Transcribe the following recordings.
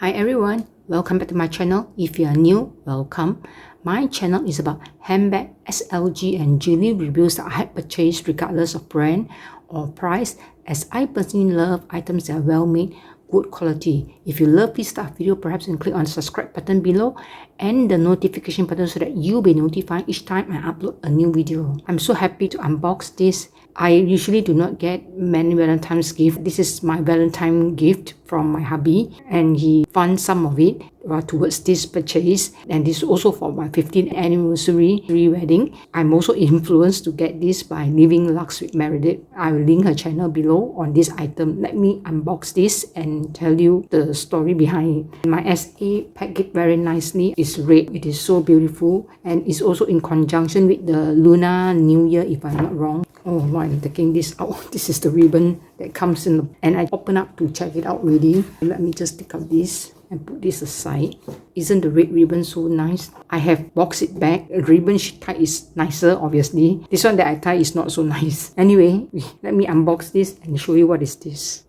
Hi everyone, welcome back to my channel. If you are new, welcome. My channel is about handbag, SLG and jewelry reviews that I have purchased regardless of brand or price, as I personally love items that are well made, good quality. If you love this type of video, perhaps you can click on the subscribe button below and the notification button so that you'll be notified each time I upload a new video. I'm so happy to unbox this. I usually do not get many Valentine's gift. This is my Valentine gift from my hubby, and he funds some of it towards this purchase, and this is also for my 15th anniversary wedding. I'm also influenced to get this by Living Lux with Meredith. I will link her channel below on this item. Let me unbox this and tell you the story behind it. My SA packed it very nicely. It's red. It is so beautiful, and it's also in conjunction with the Lunar New Year, if I'm not wrong. Oh, why I'm taking this out. This is the ribbon that comes in, and I open up to check it out already. Let me just take out this and put this aside. Isn't the red ribbon so nice? I have boxed it back. The ribbon she tied is nicer, obviously. This one that I tie is not so nice. Anyway, let me unbox this and show you what is this.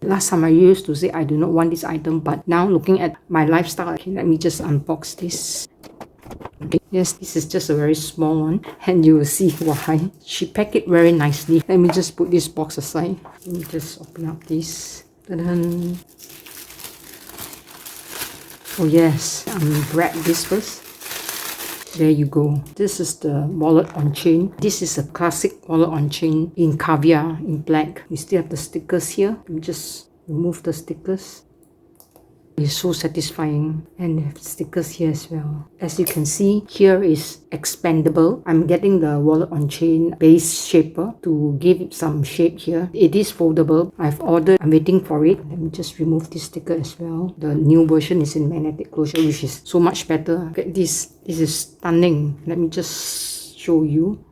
Last time I used to say I do not want this item, but now looking at my lifestyle, okay, let me just unbox this. Okay, yes, this is just a very small one, and you will see why. She packed it very nicely. Let me just put this box aside. Let me just open up this. Ta-da! Oh yes, unwrap this first. There you go. This is the wallet on chain. This is a classic wallet on chain in caviar, in black. You still have the stickers here. Let me just remove the stickers. It's so satisfying, and they have stickers here as well. As you can see, here is expandable. I'm getting the wallet on chain base shaper to give it some shape here. It is foldable. I've ordered. I'm waiting for it. Let me just remove this sticker as well. The new version is in magnetic closure, which is so much better. Look at this. This is stunning. Let me just show you.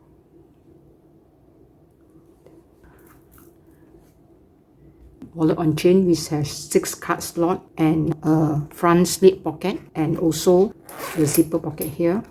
Wallet on chain, which has 6 card slot and a front slip pocket, and also the zipper pocket here,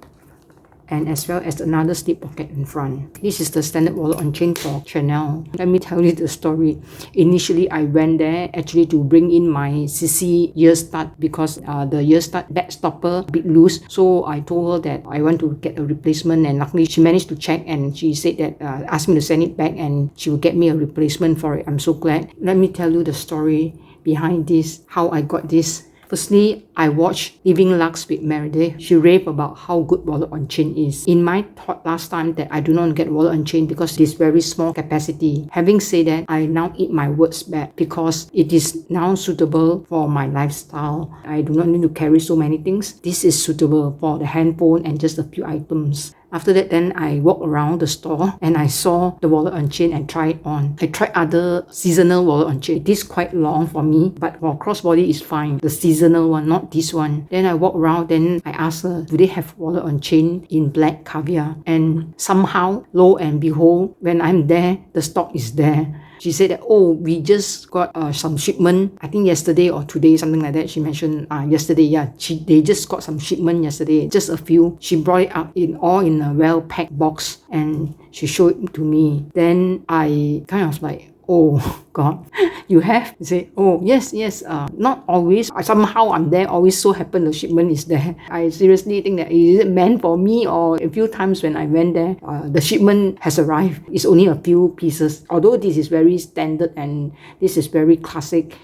and as well as another slip pocket in front. This is the standard wallet on chain for Chanel. Let me tell you the story. Initially, I went there actually to bring in my CC year start, because the year start back stopper a bit loose. So I told her that I want to get a replacement, and luckily she managed to check, and she said that asked me to send it back and she will get me a replacement for it. I'm so glad. Let me tell you the story behind this, how I got this. Firstly, I watched Living Lux with Meredith. She raved about how good wallet on chain is. In my thought last time that I do not get wallet on chain because it is very small capacity. Having said that, I now eat my words back because it is now suitable for my lifestyle. I do not need to carry so many things. This is suitable for the handphone and just a few items. After that, then I walked around the store and I saw the wallet on chain and tried it on. I tried other seasonal wallet on chain. It is quite long for me, but for crossbody is fine. The seasonal one, not this one. Then I walked around, then I asked her, do they have wallet on chain in black caviar? And somehow, lo and behold, when I'm there, the stock is there. She said that, oh, we just got some shipment, I think yesterday or today, something like that. She mentioned yesterday, yeah. They just got some shipment yesterday, just a few. She brought it up all in a well-packed box, and she showed it to me. Then I kind of like, oh God, you have? He said, oh yes, not always. Somehow I'm there, always so happen the shipment is there. I seriously think that, is it meant for me? Or a few times when I went there, the shipment has arrived. It's only a few pieces. Although this is very standard and this is very classic,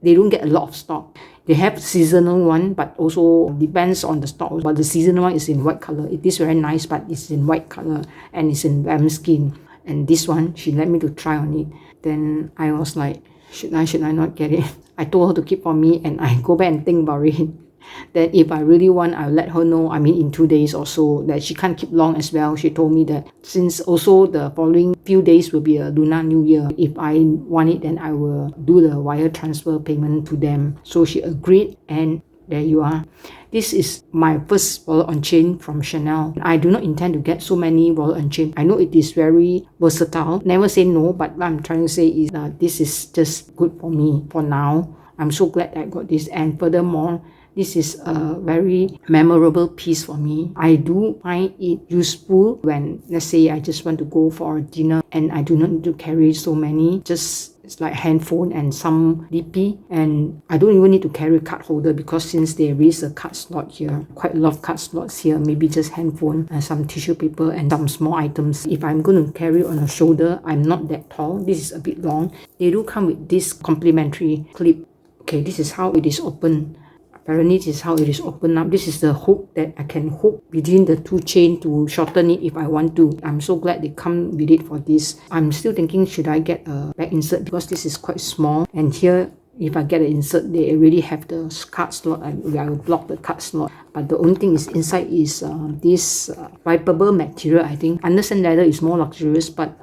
they don't get a lot of stock. They have seasonal one, but also depends on the stock. But the seasonal one is in white color. It is very nice, but it's in white color and it's in lamb skin. And this one, she let me to try on it. Then I was like, should I not get it? I told her to keep for me, and I go back and think about it. Then if I really want, I'll let her know, I mean in 2 days or so, that she can't keep long as well. She told me that since also the following few days will be a Lunar New Year, if I want it, then I will do the wire transfer payment to them. So she agreed, and there you are. This is my first wallet on chain from Chanel. I do not intend to get so many wallet on chain. I know it is very versatile. Never say no, but what I'm trying to say is that this is just good for me for now. I'm so glad I got this, and furthermore, this is a very memorable piece for me. I do find it useful when, let's say, I just want to go for a dinner and I do not need to carry so many. Just It's like handphone and some DP, and I don't even need to carry a card holder because since there is a card slot here, quite a lot of card slots here, maybe just handphone and some tissue paper and some small items. If I'm going to carry on a shoulder, I'm not that tall, this is a bit long. They do come with this complimentary clip. Okay, this is how it is open. Apparently this is how it is opened up. This is the hook that I can hook between the two chain to shorten it if I want to. I'm so glad they come with it for this. I'm still thinking, should I get a back insert because this is quite small, and here if I get an insert, they already have the card slot. I will block the card slot. But the only thing is inside is this wipeable material. I think understand leather is more luxurious, but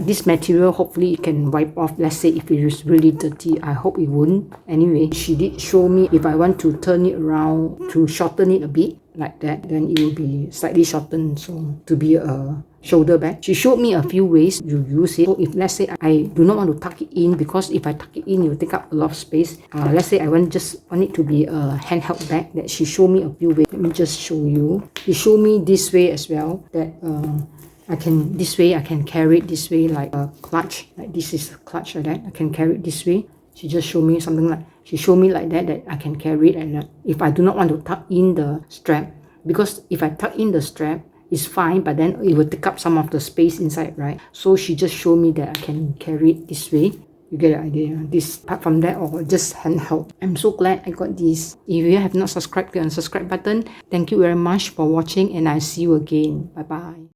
this material hopefully it can wipe off. Let's say if it is really dirty, I hope it won't. Anyway, she did show me if I want to turn it around to shorten it a bit like that, then it will be slightly shortened, so to be a shoulder bag. She showed me a few ways you use it. So if let's say I do not want to tuck it in, because if I tuck it in, it will take up a lot of space. Let's say I just want it to be a handheld bag, that she showed me a few ways. Let me just show you. She showed me this way as well, that I can carry it this way, like a clutch, like this is a clutch like that. I can carry it this way. She just showed me something like, she showed me like that, that I can carry it like that. If I do not want to tuck in the strap, because if I tuck in the strap, it's fine, but then it will take up some of the space inside, right? So she just showed me that I can carry it this way. You get the idea? This apart from that, or just handheld. I'm so glad I got this. If you have not subscribed, click on the subscribe button. Thank you very much for watching, and I'll see you again. Bye bye.